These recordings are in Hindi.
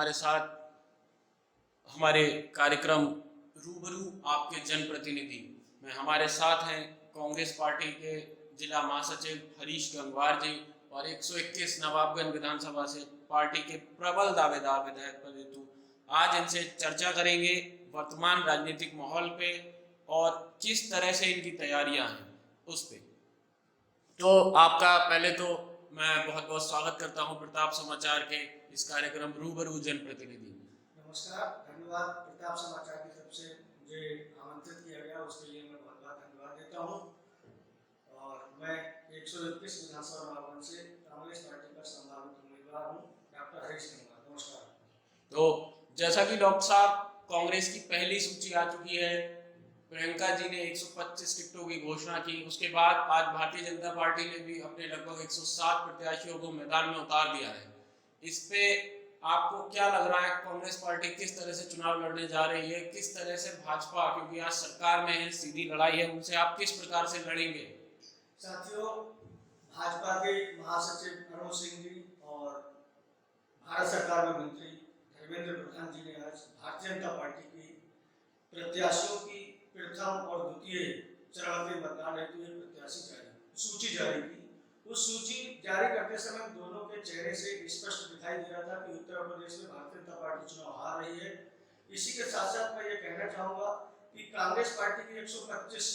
हमारे साथ हमारे कार्यक्रम रूबरू आपके जनप्रतिनिधि में हमारे साथ हैं कांग्रेस पार्टी के जिला महासचिव हरीश गंगवार जी और 121 नवाबगंज विधानसभा से पार्टी के प्रबल दावेदार विधायक हेतु आज इनसे चर्चा करेंगे वर्तमान राजनीतिक माहौल पे और किस तरह से इनकी तैयारियां हैं उस पे। तो आपका पहले तो मैं बहुत बहुत स्वागत करता हूं प्रताप समाचार के इस कार्यक्रम रूबरू जनप्रतिनिधि। नमस्कार, धन्यवाद। प्रताप समाचार की तरफ से मुझे आमंत्रित किया गया उसके लिए मैं बहुत बहुत धन्यवाद देता हूं। और मैं 121 विधानसभा नवाबगंज से कांग्रेस पार्टी का संभावित उम्मीदवार हूं, डॉक्टर हरीश गंगवार। नमस्कार। तो जैसा कि डॉक्टर साहब कांग्रेस की पहली सूची आ चुकी है, प्रियंका जी ने 125 टिकटों की घोषणा की, उसके बाद आज भारतीय जनता पार्टी ने भी अपने लगभग 107 प्रत्याशियों को मैदान में उतार दिया है। इस पे आपको क्या लग रहा है कांग्रेस पार्टी किस तरह से चुनाव लड़ने जा रही है, किस तरह से भाजपा, क्योंकि आज सरकार में है, सीधी लड़ाई है, उनसे आप किस प्रकार से लड़ेंगे? साथियों, भाजपा के महासचिव अरुण सिंह जी और भारत सरकार में मंत्री धर्मेंद्र प्रधान जी ने आज भारतीय जनता पार्टी की प्रत्याशियों की प्रथम और द्वितीय चरण के मतदान हेतु एक प्रत्याशी सूची जारी की। उस सूची जारी करते समय दोनों के चेहरे से स्पष्ट दिखाई दे रहा था कि उत्तर प्रदेश में भारतीय जनता पार्टी चुनाव हार रही है। इसी के साथ साथ मैं ये कहना चाहूंगा कि कांग्रेस पार्टी की 125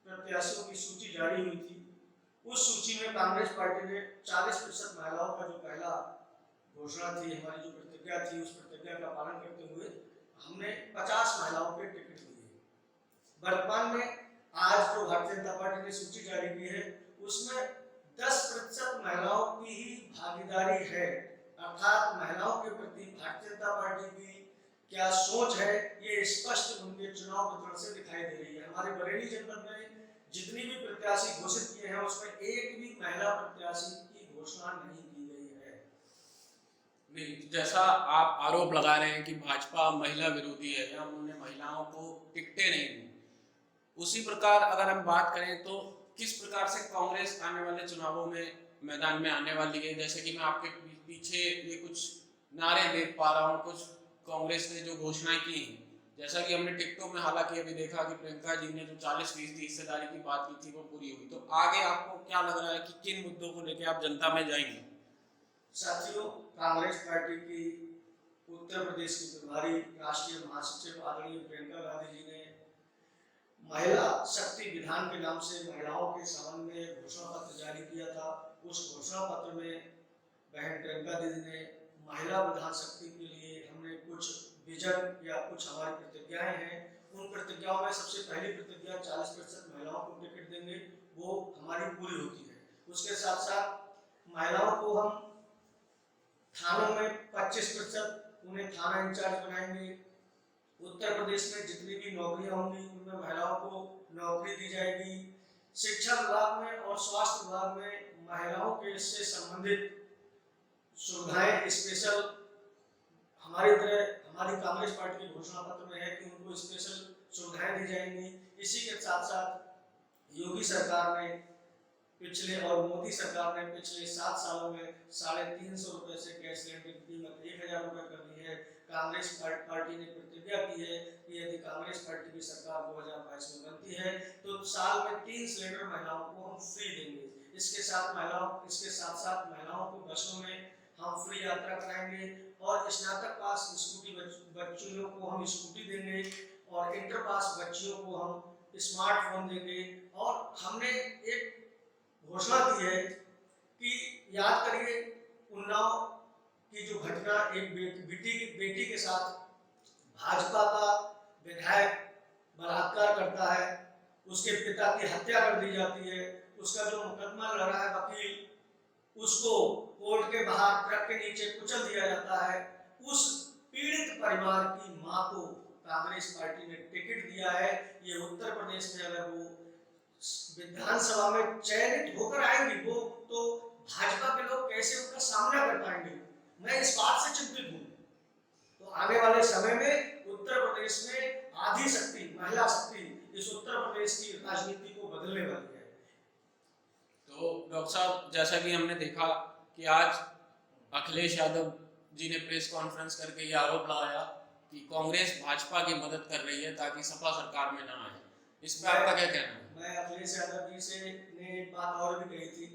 प्रत्याशियों की सूची जारी हुई थी। उस सूची में कांग्रेस पार्टी ने 40% महिलाओं का जो पहला घोषणा थी, हमारी जो प्रतिज्ञा थी, उस प्रतिज्ञा का पालन करते हुए हमने 50 महिलाओं के टिकट दिए। वर्तमान में आज जो भारतीय जनता पार्टी ने सूची जारी की है उसमें 10% महिलाओं की ही भागीदारी है, अर्थात महिलाओं के प्रति भारतीय जनता पार्टी की क्या सोच है ये स्पष्ट उनके चुनाव वितरण से दिखाई दे रही है। हमारे बरेली जनपद में जितनी भी प्रत्याशी घोषित किए हैं उसमें एक भी महिला प्रत्याशी की घोषणा नहीं की गई है। नहीं, जैसा आप आरोप लगा रहे हैं कि भाजपा महिला विरोधी है या उन्होंने महिलाओं को टिकटें नहीं दी, उसी प्रकार अगर हम बात करें तो किस प्रकार से कांग्रेस आने वाले चुनावों में मैदान में आने वाली है? जैसे कि मैं आपके पीछे ये कुछ नारे देख पा रहा हूँ, कुछ कांग्रेस ने जो घोषणाएं की हैं, जैसा कि हमने टिकटों में हालांकि अभी देखा कि प्रियंका जी ने जो 40% हिस्सेदारी की बात की थी वो पूरी हुई। तो आगे आपको क्या लग रहा है कि किन मुद्दों को लेकर आप जनता में जाएंगे? साथियों, कांग्रेस पार्टी की उत्तर प्रदेश की प्रभारी राष्ट्रीय महासचिव आदरणीय प्रियंका गांधी जी ने महिला शक्ति विधान के नाम से महिलाओं के संबंध में घोषणा पत्र जारी किया था। उस घोषणा पत्र में बहन प्रियंका दीदी ने महिला विधान शक्ति के लिए हमने कुछ विजन या कुछ हमारी प्रतिज्ञाएं हैं। उन प्रतिज्ञाओं में सबसे पहली प्रतिज्ञा 40% महिलाओं को टिकट देंगे, वो हमारी पूरी होती है। उसके साथ साथ महिलाओं को हम थानों में 25% उन्हें थाना इंचार्ज बनाएंगे। उत्तर प्रदेश में जितनी भी नौकरियां होंगी उनमें महिलाओं को नौकरी दी जाएगी। शिक्षा विभाग में और स्वास्थ्य विभाग में महिलाओं के इससे संबंधित सुविधाएं स्पेशल हमारी कांग्रेस पार्टी के घोषणा पत्र में है कि उनको स्पेशल सुविधाएं दी जाएंगी। इसी के साथ साथ योगी सरकार ने पिछले और मोदी सरकार ने पिछले 7 सालों में 350 रुपए से गैस सिलेंडर की कीमत 1000 रुपए कर दी है। कांग्रेस पार्टी ने प्रतिज्ञा की है कि यदि कांग्रेस पार्टी की सरकार 2022 में बनती है तो साल में 3 सिलेंडर महिलाओं को हम फ्री देंगे। इसके साथ साथ महिलाओं को बसों में हम फ्री यात्रा कराएंगे और स्नातक पास स्कूटी बच्चियों को हम स्कूटी देंगे और इंटर पास बच्चियों को हम स्मार्टफोन देंगे। और हमने एक घोषणा की है कि याद करिए उन्नाव की जो घटना, एक बेटी के साथ भाजपा का विधायक बलात्कार करता है, उसके पिता की हत्या कर दी जाती है, उसका जो मुकदमा लड़ रहा है वकील, उसको कोर्ट के बाहर ट्रक के नीचे कुचल दिया जाता है। उस पीड़ित परिवार की मां को कांग्रेस पार्टी ने टिकट दिया है। ये उत्तर प्रदेश में अगर वो विधानसभा में चयनित होकर आएंगी वो तो भाजपा के लोग कैसे उनका सामना कर पाएंगे, मैं इस बात से चिंतित हूँ। तो आने वाले समय में उत्तर प्रदेश में आधी शक्ति, महिला शक्ति इस उत्तर प्रदेश की राजनीति को बदलने वाली है। तो डॉक्टर साहब, जैसा कि हमने देखा कि आज अखिलेश यादव जी ने प्रेस कॉन्फ्रेंस करके ये आरोप लगाया कि कांग्रेस भाजपा की मदद कर रही है ताकि सपा सरकार में ना आए। इस पे आपका क्या कहना है? मैं अखिलेश यादव जी से ने एक बात और भी कही थी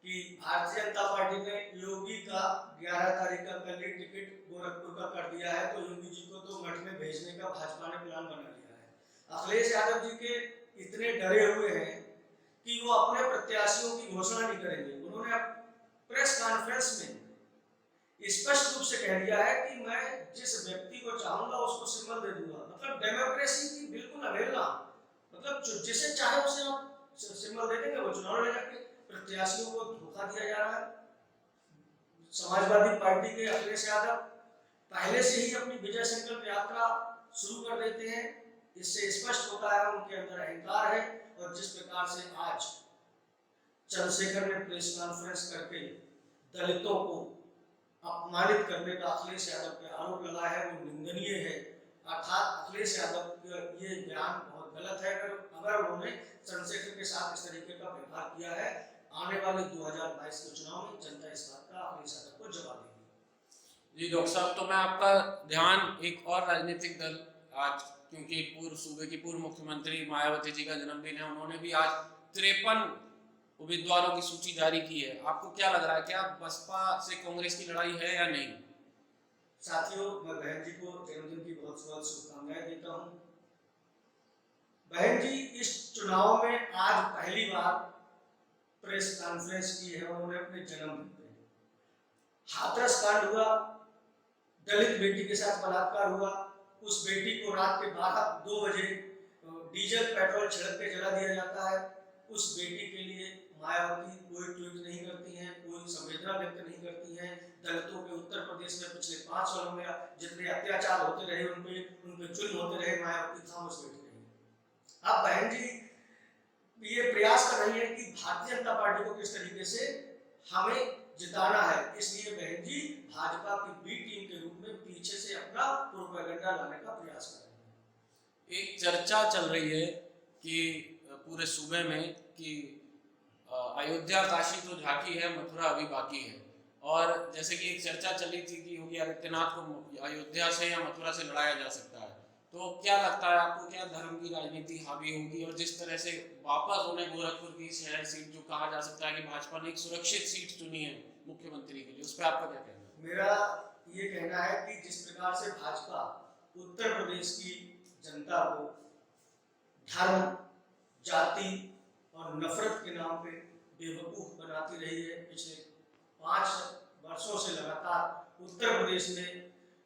कि भारतीय जनता पार्टी ने योगी का 11 तारीख का पहले टिकट गोरखपुर का कर दिया है, तो योगी जी को तो मठ में भेजने का भाजपा ने प्लान बना लिया है। अखिलेश यादव जी के इतने डरे हुए हैं कि वो अपने प्रत्याशियों की घोषणा नहीं करेंगे। उन्होंने प्रेस कॉन्फ्रेंस में स्पष्ट रूप से कह दिया है कि मैं जिस व्यक्ति को चाहूंगा उसको सिंबल दे दूंगा। मतलब डेमोक्रेसी की बिल्कुल अवहेलना। मतलब जिसे चाहे उसे आप सिंबल दे देंगे, वो चुनाव लड़ जाएंगे। प्रत्याशियों को धोखा दिया जा रहा है। समाजवादी पार्टी के अखिलेश यादव पहले से ही अपनी विजय संकल्प यात्रा शुरू कर देते हैं। इससे स्पष्ट होता है उनके अंदर अहंकार है। और जिस प्रकार से आज चंद्रशेखर ने प्रेस कॉन्फ्रेंस करके दलितों को अपमानित करने का अखिलेश यादव पे आरोप लगा है, वो निंदनीय है। अर्थात अखिलेश यादव का ये बयान बहुत गलत है। अगर उन्होंने चंद्रशेखर के साथ इस तरीके का व्यवहार किया है, आने वाले 2022 के चुनाव में जनता इस बात का अखिलेश यादव को जवाब देगी। जी डॉक्टर साहब, तो मैं आपका ध्यान एक और राजनीतिक दल, आज क्योंकि पूर्व सूबे की पूर्व मुख्यमंत्री मायावती जी का जन्मदिन है, उन्होंने भी आज 53 उम्मीदवारों की सूची जारी की है। आपको क्या लग रहा है, क्या बसपा से कांग्रेस की लड़ाई है या नहीं? साथियों, मैं बहन जी को जन्मदिन की बहुत बहुत शुभकामनाएं देता हूं। बहन जी इस चुनाव में आज पहली बार प्रेस कॉन्फ्रेंस की है। उन्होंने अपने जन्मदिन पे हाथरस कांड हुआ, दलित बेटी के साथ बलात्कार हुआ, उस बेटी को रात के 2 बजे डीजल पेट्रोल छिड़क के जला दिया जाता है। उस बेटी के लिए मायावती कोई ट्वीट नहीं करती हैं, कोई संवेदना व्यक्त नहीं करती हैं। दलितों के उत्तर प्रदेश में पिछले 5 सालों में जितने अत्याचार होते रहे, उनपे जुल्म होते रहे, मायावती खामोश बैठी रही। अब बहन जी ये प्रयास कर रही है कि भारतीय जनता पार्टी को किस तरीके से हमें जिताना है। इसलिए बहन जी भाजपा की बी टीम के रूप में पीछे से अपना प्रोपेगेंडा लाने का प्रयास कर रही है। एक चर्चा चल रही है कि पूरे सूबे में कि अयोध्या काशी तो झांकी है, मथुरा अभी बाकी है। और जैसे कि एक चर्चा चली थी कि योगी आदित्यनाथ को अयोध्या से या मथुरा से लड़ाया जा सकता है, तो क्या लगता है आपको, क्या धर्म की राजनीति हावी होगी? और जिस तरह से वापस उन्हें गोरखपुर की शहर सीट, जो कहा जा सकता है कि भाजपा ने एक सुरक्षित सीट चुनी है मुख्यमंत्री के लिए, उस पर आपका क्या कहना है? मेरा ये कहना है कि जिस प्रकार से भाजपा उत्तर प्रदेश की जनता को धर्म, जाति और नफरत के नाम पे बेवकूफ बनाती रही है, पिछले 5 वर्षों से लगातार उत्तर प्रदेश में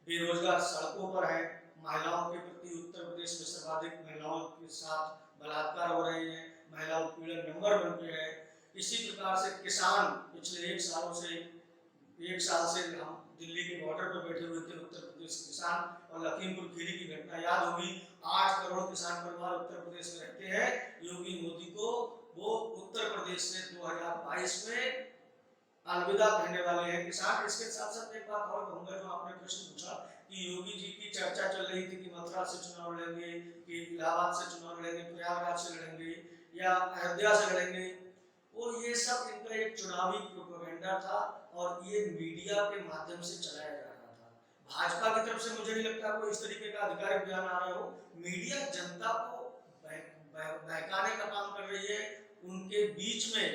बेरोजगार सड़कों पर है। महिलाओं के प्रति उत्तर प्रदेश में सर्वाधिक महिलाओं के साथ बलात्कार हो रहे हैं, महिला उत्पीड़न नंबर 1 पे है। इसी प्रकार से किसान पिछले 1 साल से हम दिल्ली के बॉर्डर पर बैठे हुए थे उत्तर प्रदेश के किसान, और लखीमपुर खीरी की घटना याद होगी। 8 करोड़ किसान परिवार उत्तर प्रदेश में रहते हैं। योगी मोदी को वो उत्तर प्रदेश से 2022 में अलविदा कहने वाले हैं किसान। इसके साथ साथ एक बात और कहूंगा, जो आपने प्रश्न पूछा कि योगी जी की चर्चा चल रही थी कि मथुरा से चुनाव लड़ेंगे, कि इलाहाबाद से चुनाव लड़ेंगे, प्रयागराज से लड़ेंगे या अयोध्या से लड़ेंगे, वो ये सब इनका एक चुनावी प्रोपेगेंडा था और ये मीडिया के माध्यम से चलाया जा रहा था। भाजपा की तरफ से मुझे नहीं लगता कोई इस तरीके का आधिकारिक बयान आ रहा हो। मीडिया जनता को बहकाने का काम कर रही है, उनके बीच में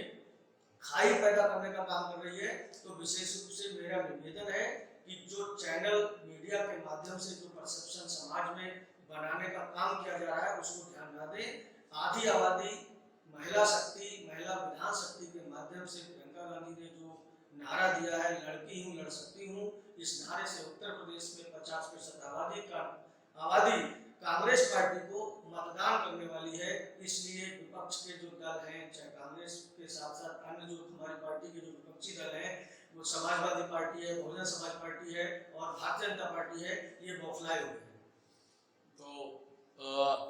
खाई पैदा करने का काम कर रही है। तो विशेष रूप से मेरा निवेदन है कि जो चैनल मीडिया के माध्यम से जो परसेप्शन समाज में बनाने का काम किया जा रहा है, उसको ध्यान ना दें। आधी आबादी महिला शक्ति, महिला विधान शक्ति के माध्यम से प्रियंका गांधी ने जो नारा दिया है, लड़की हूँ लड़ सकती हूँ, इस नारे से उत्तर प्रदेश में 50% आबादी कांग्रेस पार्टी को मतदान करने वाली है। इसलिए विपक्ष के जो दल हैं, चाहे कांग्रेस के साथ साथ अन्य जो हमारी पार्टी के जो विपक्षी दल हैं, वो समाजवादी पार्टी है, बहुजन समाज पार्टी है और भारतीय जनता पार्टी है, ये बौखलाए हुए हैं। तो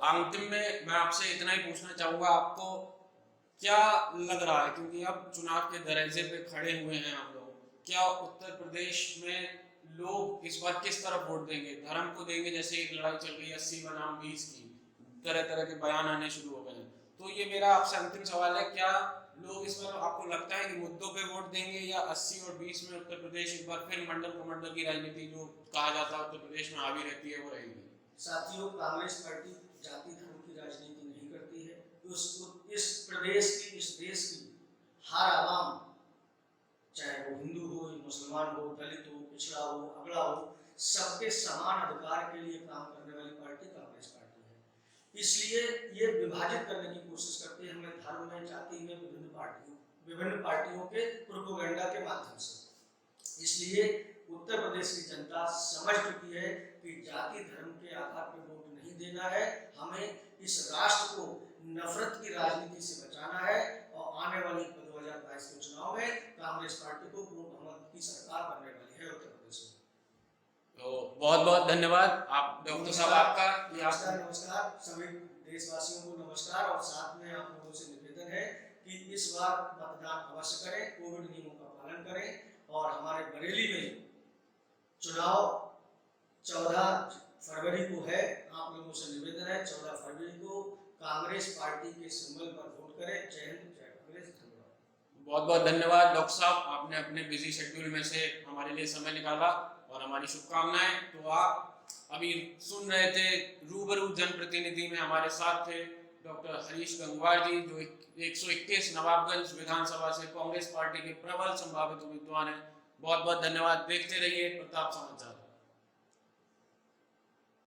अंतिम में मैं आपसे इतना ही पूछना चाहूँगा, आपको क्या लग रहा है, क्योंकि अब चुनाव के दरवाजे पे खड़े हुए हैं आप लोग, क्या उत्तर प्रदेश में लोग इस बार किस तरफ वोट देंगे? धर्म को देंगे? जैसे एक लड़ाई चल रही है 80 बनाम 20 की, तरह तरह के बयान आने शुरू हो गए हैं। तो ये मेरा आपसे अंतिम सवाल है, क्या लोग इस बार आपको लगता है कि मुद्दों पे वोट देंगे या 80 और 20 में उत्तर प्रदेश एक बार फिर मंडल कमंडल की राजनीति जो कहा जाता है उत्तर प्रदेश में हावी रहती है वो रहेगी? साथियों, कांग्रेस पार्टी जाति धर्म की राजनीति नहीं करती है। इस प्रदेश की, इस देश की हर आवाम, चाहे वो हिंदू हो, मुसलमान हो, दलित हो, पिछड़ा हो, अगड़ा हो, सबके समान अधिकार के लिए काम करने वाली पार्टी कांग्रेस पार्टी है। इसलिए ये विभाजित करने की कोशिश करती है हमें धर्म में, जाति में, विभिन्न पार्टियों के प्रोपेगेंडा के माध्यम से। इसलिए उत्तर प्रदेश की जनता समझ चुकी है कि जाति धर्म के आधार पर वोट नहीं देना है, हमें इस राष्ट्र को नफरत की राजनीति से बचाना है और आने वाली 2022 के चुनाव में कांग्रेस पार्टी को पूर्ण बहुमत की सरकार बनने वाली है उत्तर प्रदेश में। तो बहुत बहुत धन्यवाद आप डॉक्टर साहब आपका। नमस्कार सभी देशवासियों को नमस्कार। और साथ में आप लोगों से निवेदन है कि इस बार मतदान अवश्य करें, कोविड नियमों का पालन करें और हमारे बरेली में चुनाव 14 फरवरी को है। आप लोगों से निवेदन है 14 फरवरी को कांग्रेस पार्टी के सिंबल पर वोट करें। जय हिंद, जय कांग्रेस। धन्यवाद। बहुत बहुत धन्यवाद डॉक्टर साहब, आपने अपने बिजी शेड्यूल में से हमारे लिए समय निकाला और हमारी शुभकामनाएं। तो आप अभी सुन रहे थे रूबरू जनप्रतिनिधि में हमारे साथ थे डॉक्टर हरीश गंगवार जी, जो 121 नवाबगंज विधानसभा से कांग्रेस पार्टी के प्रबल संभावित उम्मीदवार हैं। बहुत बहुत धन्यवाद। देखते रहिए प्रताप समाचार।